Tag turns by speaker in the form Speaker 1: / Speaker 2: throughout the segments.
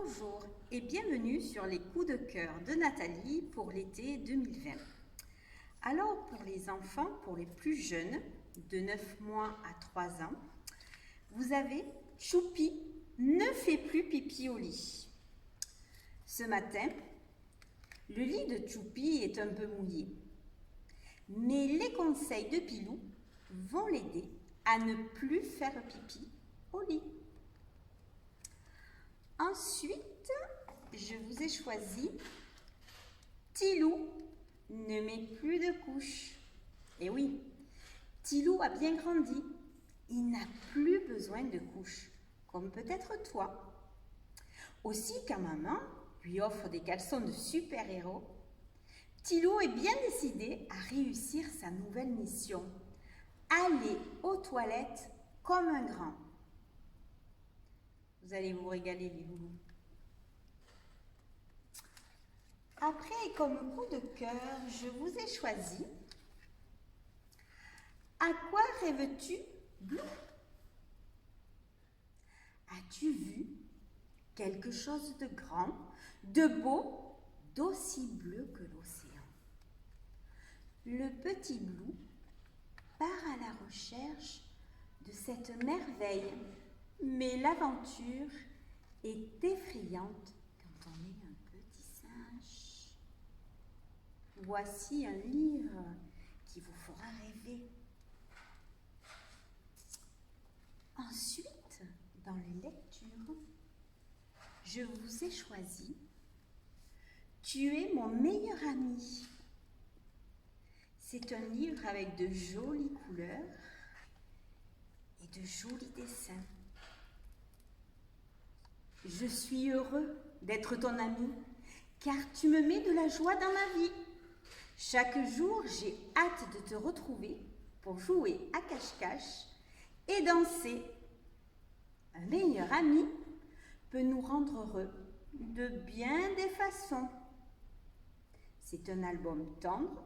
Speaker 1: Bonjour et bienvenue sur les coups de cœur de Nathalie pour l'été 2020. Alors pour les enfants, pour les plus jeunes, de 9 mois à 3 ans, vous avez Choupi ne fait plus pipi au lit. Ce matin, le lit de Choupi est un peu mouillé, mais les conseils de Pilou vont l'aider à ne plus faire pipi au lit. Ensuite, je vous ai choisi Tilou ne met plus de couches. Et oui, Tilou a bien grandi. Il n'a plus besoin de couches, comme peut-être toi. Aussi, quand maman lui offre des caleçons de super-héros, Tilou est bien décidé à réussir sa nouvelle mission. Aller aux toilettes comme un grand. Vous allez vous régaler, les loulous. Après, comme coup de cœur, je vous ai choisi À quoi rêves-tu, Blou? As-tu vu quelque chose de grand, de beau, d'aussi bleu que l'océan? Le petit Blou part à la recherche de cette merveille. Mais l'aventure est effrayante quand on est un petit singe. Voici un livre qui vous fera rêver. Ensuite, dans les lectures, je vous ai choisi Tu es mon meilleur ami. C'est un livre avec de jolies couleurs et de jolis dessins. Je suis heureux d'être ton ami, car tu me mets de la joie dans ma vie. Chaque jour, j'ai hâte de te retrouver pour jouer à cache-cache et danser. Un meilleur ami peut nous rendre heureux de bien des façons. C'est un album tendre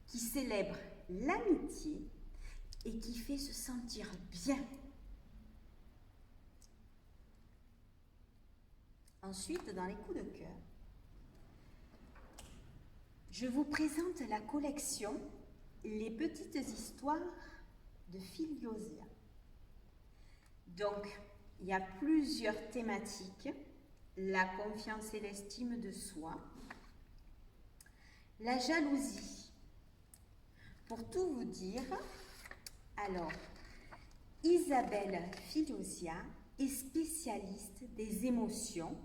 Speaker 1: qui célèbre l'amitié et qui fait se sentir bien. Ensuite, dans les coups de cœur, je vous présente la collection Les petites histoires de Filiosia. Donc, il y a plusieurs thématiques, la confiance et l'estime de soi, la jalousie. Pour tout vous dire, alors, Isabelle Filiosia est spécialiste des émotions,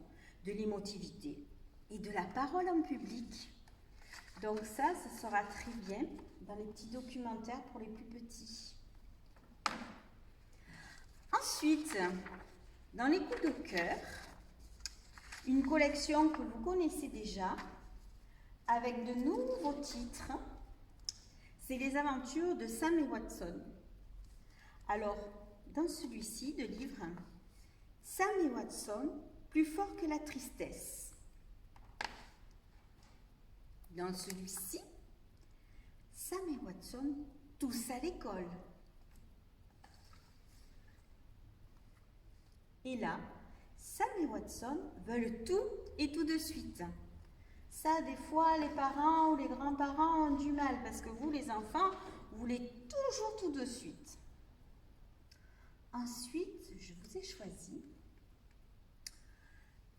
Speaker 1: de l'émotivité et de la parole en public. Donc ça sera très bien dans les petits documentaires pour les plus petits. Ensuite, dans les coups de cœur, une collection que vous connaissez déjà, avec de nouveaux titres, c'est les aventures de Sam et Watson. Alors, dans celui-ci de livre, Sam et Watson, plus fort que la tristesse. Dans celui-ci, Sam et Watson, tous à l'école. Et là, Sam et Watson veulent tout et tout de suite. Ça, des fois, les parents ou les grands-parents ont du mal parce que vous, les enfants, vous voulez toujours tout de suite. Ensuite, je vous ai choisi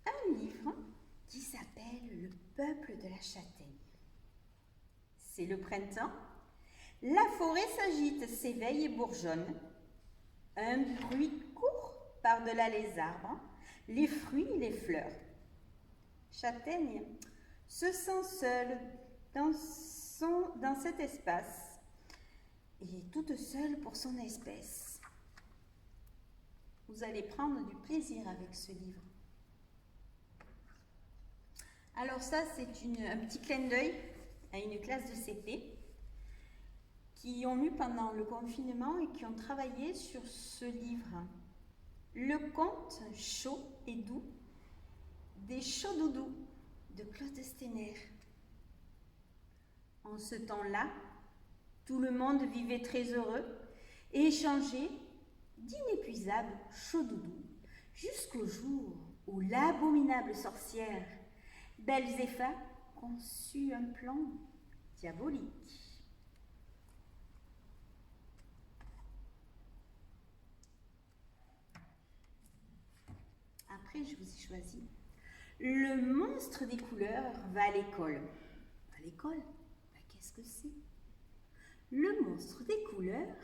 Speaker 1: un livre qui s'appelle Le peuple de la châtaigne. C'est le printemps. La forêt s'agite, s'éveille et bourgeonne. Un bruit court par-delà les arbres, les fruits et les fleurs. Châtaigne se sent seule dans cet espace et toute seule pour son espèce. Vous allez prendre du plaisir avec ce livre. Alors ça, c'est un petit clin d'œil à une classe de CP qui ont lu pendant le confinement et qui ont travaillé sur ce livre. Le conte chaud et doux des chauds doudous de Claude Stener. En ce temps-là, tout le monde vivait très heureux et échangeait d'inépuisables chauds doudous jusqu'au jour où l'abominable sorcière Belzéfa conçut un plan diabolique. Après, je vous ai choisi. Le monstre des couleurs va à l'école. À l'école? Qu'est-ce que c'est? Le monstre des couleurs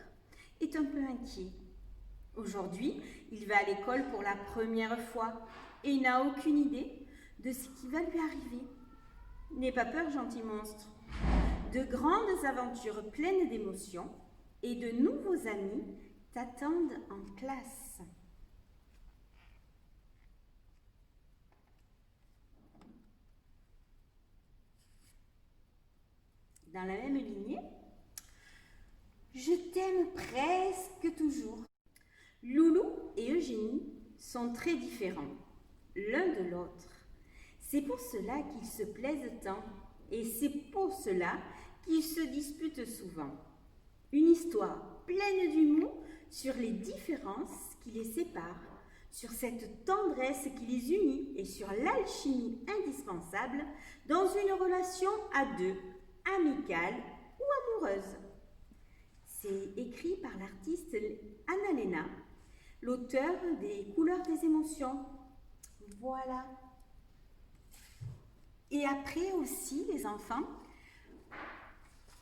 Speaker 1: est un peu inquiet. Aujourd'hui, il va à l'école pour la première fois et il n'a aucune idée de ce qui va lui arriver. N'aie pas peur, gentil monstre. De grandes aventures pleines d'émotions et de nouveaux amis t'attendent en classe. Dans la même lignée, je t'aime presque toujours. Loulou et Eugénie sont très différents, l'un de l'autre. C'est pour cela qu'ils se plaisent tant et c'est pour cela qu'ils se disputent souvent. Une histoire pleine d'humour sur les différences qui les séparent, sur cette tendresse qui les unit et sur l'alchimie indispensable dans une relation à deux, amicale ou amoureuse. C'est écrit par l'artiste Annalena, l'auteur des Couleurs des émotions. Voilà. Et après aussi, les enfants,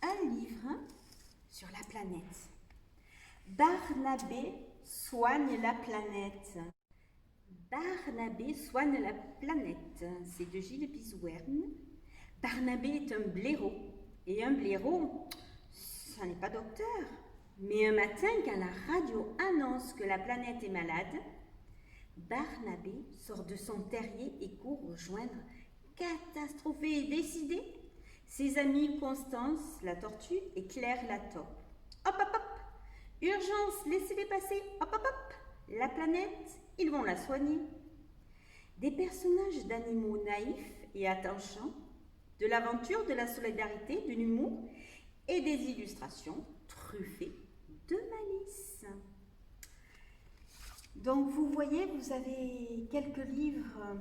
Speaker 1: un livre sur la planète. Barnabé soigne la planète. Barnabé soigne la planète. C'est de Gilles Bisouerne. Barnabé est un blaireau. Et un blaireau, ça n'est pas docteur. Mais un matin, quand la radio annonce que la planète est malade, Barnabé sort de son terrier et court rejoindre, catastrophé et décidé, ses amis Constance, la tortue, et Claire, la taupe. Hop, hop, hop! Urgence, laissez-les passer! Hop, hop, hop! La planète, ils vont la soigner. Des personnages d'animaux naïfs et attachants, de l'aventure, de la solidarité, de l'humour et des illustrations truffées de malice. Donc vous voyez, vous avez quelques livres,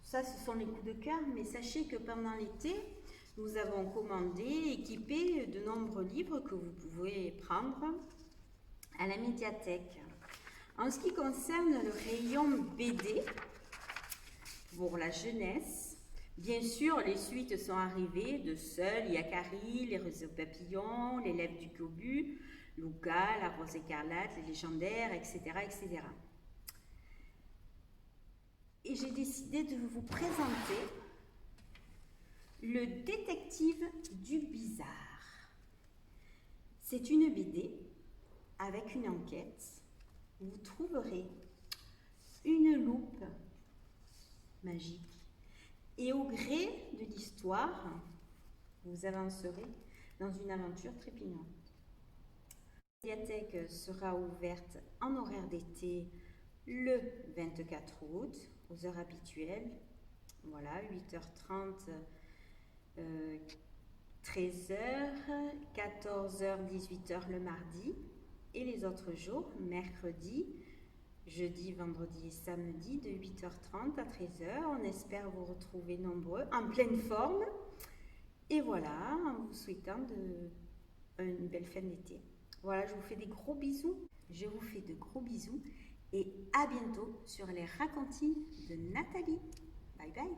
Speaker 1: ça ce sont les coups de cœur, mais sachez que pendant l'été, nous avons commandé, équipé de nombreux livres que vous pouvez prendre à la médiathèque. En ce qui concerne le rayon BD, pour la jeunesse, bien sûr, les suites sont arrivées de Seul, Yakari, Les Réseaux Papillons, L'Élève du Cobu, Luca, La Rose écarlate, Les Légendaires, etc., etc. Et j'ai décidé de vous présenter Le Détective du Bizarre. C'est une BD avec une enquête. Vous trouverez une loupe magique et au gré de l'histoire, vous avancerez dans une aventure trépidante. La médiathèque sera ouverte en horaire d'été le 24 août aux heures habituelles. Voilà, 8h30, 13h, 14h, 18h le mardi. Et les autres jours, mercredi, jeudi, vendredi et samedi, de 8h30 à 13h. On espère vous retrouver nombreux, en pleine forme. Et voilà, en vous souhaitant une belle fin d'été. Voilà, je vous fais des gros bisous. Je vous fais de gros bisous et à bientôt sur les racontines de Nathalie. Bye bye.